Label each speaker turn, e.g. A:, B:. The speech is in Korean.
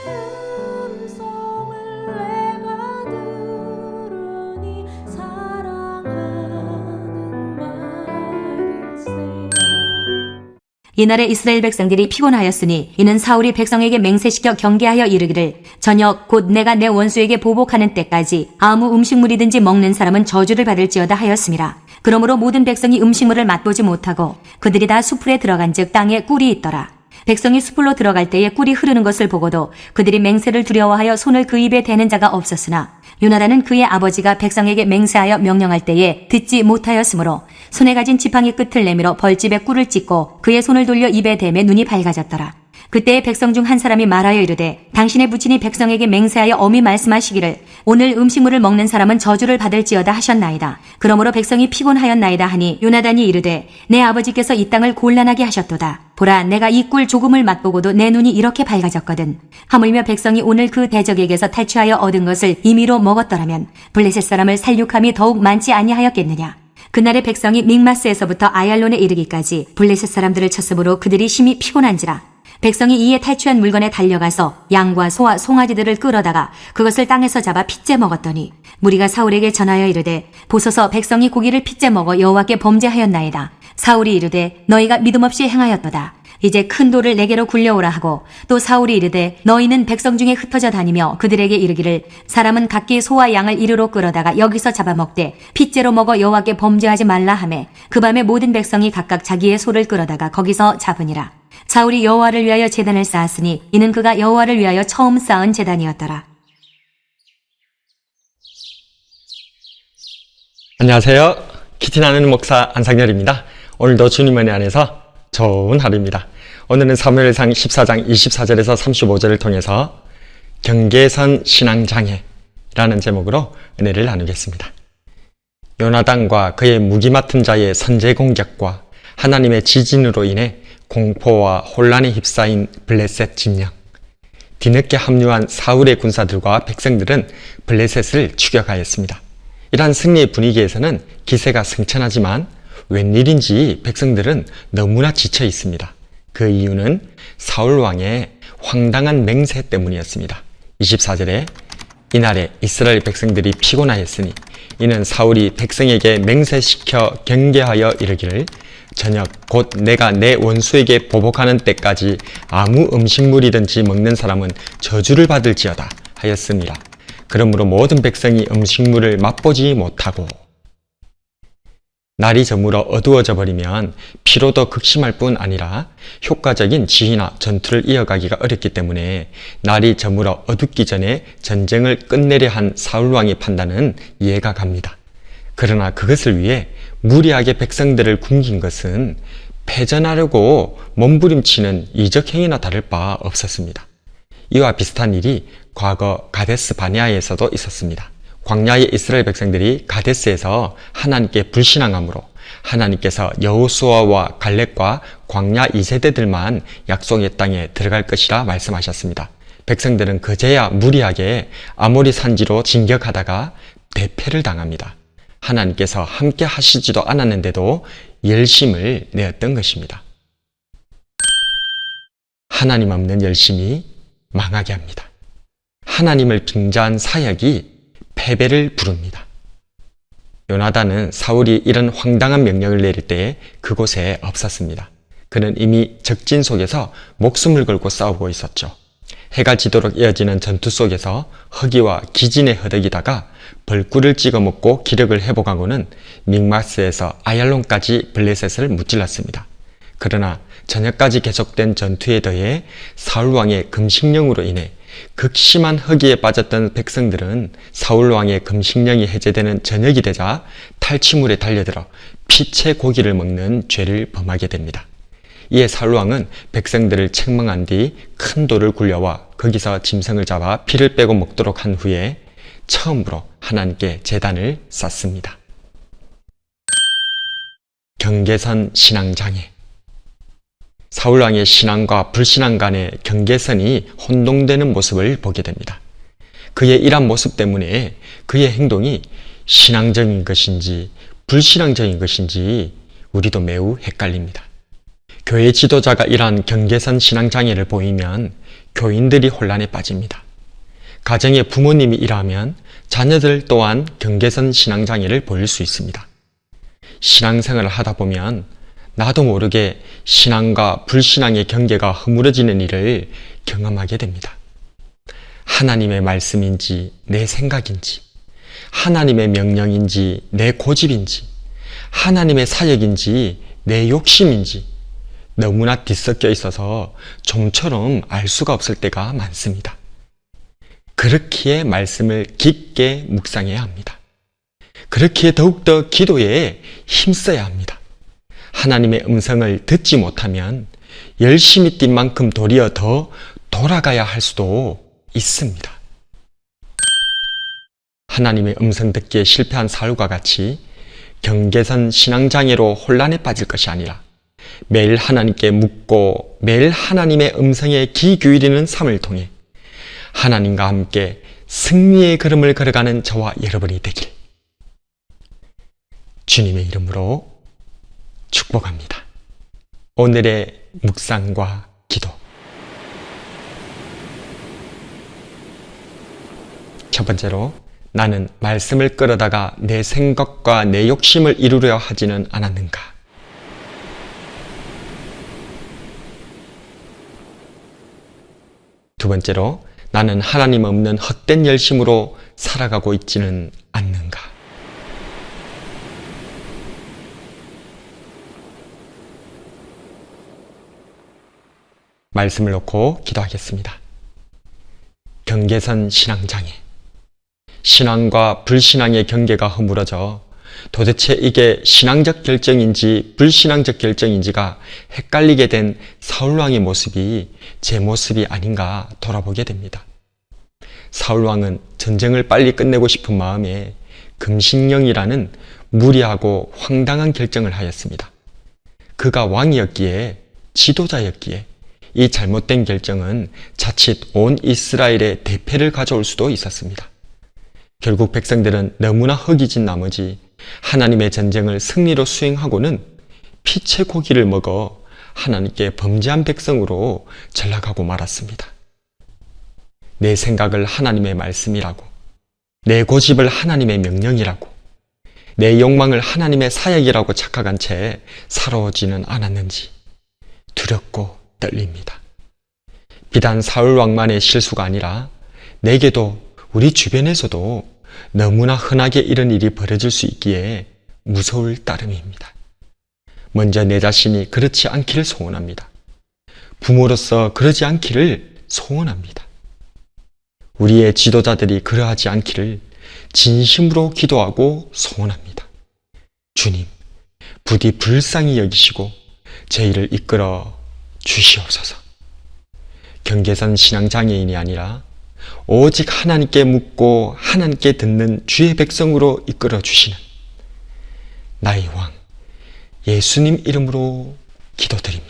A: 음성을 내가 들으니 사랑하는 말일세.
B: 이날에 이스라엘 백성들이 피곤하였으니 이는 사울이 백성에게 맹세시켜 경계하여 이르기를 저녁 곧 내가 내 원수에게 보복하는 때까지 아무 음식물이든지 먹는 사람은 저주를 받을지어다 하였습니다. 그러므로 모든 백성이 음식물을 맛보지 못하고 그들이 다 수풀에 들어간즉 땅에 꿀이 있더라. 백성이 수풀로 들어갈 때에 꿀이 흐르는 것을 보고도 그들이 맹세를 두려워하여 손을 그 입에 대는 자가 없었으나 요나단은 그의 아버지가 백성에게 맹세하여 명령할 때에 듣지 못하였으므로 손에 가진 지팡이 끝을 내밀어 벌집에 꿀을 찢고 그의 손을 돌려 입에 대매 눈이 밝아졌더라. 그때에 백성 중 한 사람이 말하여 이르되 당신의 부친이 백성에게 맹세하여 엄히 말씀하시기를 오늘 음식물을 먹는 사람은 저주를 받을지어다 하셨나이다. 그러므로 백성이 피곤하였나이다 하니 요나단이 이르되 내 아버지께서 이 땅을 곤란하게 하셨도다. 보라 내가 이 꿀 조금을 맛보고도 내 눈이 이렇게 밝아졌거든. 하물며 백성이 오늘 그 대적에게서 탈취하여 얻은 것을 임의로 먹었더라면 블레셋 사람을 살육함이 더욱 많지 아니하였겠느냐. 그날의 백성이 믹마스에서부터 아얄론에 이르기까지 블레셋 사람들을 쳤으므로 그들이 심히 피곤한지라. 백성이 이에 탈취한 물건에 달려가서 양과 소와 송아지들을 끌어다가 그것을 땅에서 잡아 핏째 먹었더니 무리가 사울에게 전하여 이르되 보소서 백성이 고기를 핏째 먹어 여호와께 범죄하였나이다. 사울이 이르되 너희가 믿음 없이 행하였도다. 이제 큰 돌을 내게로 굴려오라 하고 또 사울이 이르되 너희는 백성 중에 흩어져 다니며 그들에게 이르기를 사람은 각기 소와 양을 이르러 끌어다가 여기서 잡아먹되 핏째로 먹어 여호와께 범죄하지 말라 하매 그 밤에 모든 백성이 각각 자기의 소를 끌어다가 거기서 잡으니라. 사울이 여호와를 위하여 제단을 쌓았으니 이는 그가 여호와를 위하여 처음 쌓은 제단이었더라.
C: 안녕하세요. 키티나는 목사 안상열입니다. 오늘도 주님 은혜 안에서 좋은 하루입니다. 오늘은 사무엘상 14장 24절에서 35절을 통해서 경계선 신앙장애라는 제목으로 은혜를 나누겠습니다. 요나단과 그의 무기 맡은 자의 선제 공격과 하나님의 지진으로 인해 공포와 혼란에 휩싸인 블레셋 진영. 뒤늦게 합류한 사울의 군사들과 백성들은 블레셋을 추격하였습니다. 이러한 승리의 분위기에서는 기세가 승천하지만 웬일인지 백성들은 너무나 지쳐 있습니다. 그 이유는 사울 왕의 황당한 맹세 때문이었습니다. 24절에 이날에 이스라엘 백성들이 피곤하였으니 이는 사울이 백성에게 맹세시켜 경계하여 이르기를 저녁 곧 내가 내 원수에게 보복하는 때까지 아무 음식물이든지 먹는 사람은 저주를 받을지어다 하였습니다. 그러므로 모든 백성이 음식물을 맛보지 못하고 날이 저물어 어두워져 버리면 피로도 극심할 뿐 아니라 효과적인 지휘나 전투를 이어가기가 어렵기 때문에 날이 저물어 어둡기 전에 전쟁을 끝내려 한 사울왕의 판단은 이해가 갑니다. 그러나 그것을 위해 무리하게 백성들을 굶긴 것은 패전하려고 몸부림치는 이적 행위나 다를 바 없었습니다. 이와 비슷한 일이 과거 가데스 바네아에서도 있었습니다. 광야의 이스라엘 백성들이 가데스에서 하나님께 불신앙함으로 하나님께서 여호수아와 갈렙과 광야 2세대들만 약속의 땅에 들어갈 것이라 말씀하셨습니다. 백성들은 그제야 무리하게 아모리 산지로 진격하다가 대패를 당합니다. 하나님께서 함께 하시지도 않았는데도 열심을 내었던 것입니다. 하나님 없는 열심이 망하게 합니다. 하나님을 빙자한 사역이 패배를 부릅니다. 요나단은 사울이 이런 황당한 명령을 내릴 때에 그곳에 없었습니다. 그는 이미 적진 속에서 목숨을 걸고 싸우고 있었죠. 해가 지도록 이어지는 전투 속에서 허기와 기진에 허덕이다가 벌꿀을 찍어 먹고 기력을 회복하고는 믹마스에서 아얄론까지 블레셋을 무찔렀습니다. 그러나 저녁까지 계속된 전투에 더해 사울왕의 금식령으로 인해 극심한 허기에 빠졌던 백성들은 사울왕의 금식령이 해제되는 저녁이 되자 탈취물에 달려들어 피채 고기를 먹는 죄를 범하게 됩니다. 이에 사울왕은 백성들을 책망한 뒤 큰 돌을 굴려와 거기서 짐승을 잡아 피를 빼고 먹도록 한 후에 처음으로 하나님께 제단을 쌓습니다. 경계선 신앙장애. 사울왕의 신앙과 불신앙 간의 경계선이 혼동되는 모습을 보게 됩니다. 그의 이러한 모습 때문에 그의 행동이 신앙적인 것인지 불신앙적인 것인지 우리도 매우 헷갈립니다. 교회 지도자가 이러한 경계선 신앙장애를 보이면 교인들이 혼란에 빠집니다. 가정의 부모님이 이러하면 자녀들 또한 경계선 신앙장애를 보일 수 있습니다. 신앙생활을 하다 보면 나도 모르게 신앙과 불신앙의 경계가 허물어지는 일을 경험하게 됩니다. 하나님의 말씀인지 내 생각인지, 하나님의 명령인지 내 고집인지, 하나님의 사역인지 내 욕심인지 너무나 뒤섞여 있어서 좀처럼 알 수가 없을 때가 많습니다. 그렇기에 말씀을 깊게 묵상해야 합니다. 그렇기에 더욱더 기도에 힘써야 합니다. 하나님의 음성을 듣지 못하면 열심히 뛴 만큼 도리어 더 돌아가야 할 수도 있습니다. 하나님의 음성 듣기에 실패한 사울과 같이 경계선 신앙장애로 혼란에 빠질 것이 아니라 매일 하나님께 묻고 매일 하나님의 음성에 귀 기울이는 삶을 통해 하나님과 함께 승리의 걸음을 걸어가는 저와 여러분이 되길 주님의 이름으로 축복합니다. 오늘의 묵상과 기도. 첫 번째로, 나는 말씀을 끌어다가 내 생각과 내 욕심을 이루려 하지는 않았는가? 두 번째로, 나는 하나님 없는 헛된 열심으로 살아가고 있지는 않는가? 말씀을 놓고 기도하겠습니다. 경계선 신앙장애. 신앙과 불신앙의 경계가 허물어져 도대체 이게 신앙적 결정인지 불신앙적 결정인지가 헷갈리게 된 사울왕의 모습이 제 모습이 아닌가 돌아보게 됩니다. 사울왕은 전쟁을 빨리 끝내고 싶은 마음에 금신령이라는 무리하고 황당한 결정을 하였습니다. 그가 왕이었기에, 지도자였기에 이 잘못된 결정은 자칫 온 이스라엘의 대패를 가져올 수도 있었습니다. 결국 백성들은 너무나 허기진 나머지 하나님의 전쟁을 승리로 수행하고는 피채 고기를 먹어 하나님께 범죄한 백성으로 전락하고 말았습니다. 내 생각을 하나님의 말씀이라고, 내 고집을 하나님의 명령이라고, 내 욕망을 하나님의 사역이라고 착각한 채 살아오지는 않았는지 두렵고 떨립니다. 비단 사울왕만의 실수가 아니라 내게도 우리 주변에서도 너무나 흔하게 이런 일이 벌어질 수 있기에 무서울 따름입니다. 먼저 내 자신이 그렇지 않기를 소원합니다. 부모로서 그러지 않기를 소원합니다. 우리의 지도자들이 그러하지 않기를 진심으로 기도하고 소원합니다. 주님, 부디 불쌍히 여기시고 제 일을 이끌어 주시옵소서. 경계선 신앙장애인이 아니라 오직 하나님께 묻고 하나님께 듣는 주의 백성으로 이끌어 주시는 나의 왕 예수님 이름으로 기도드립니다.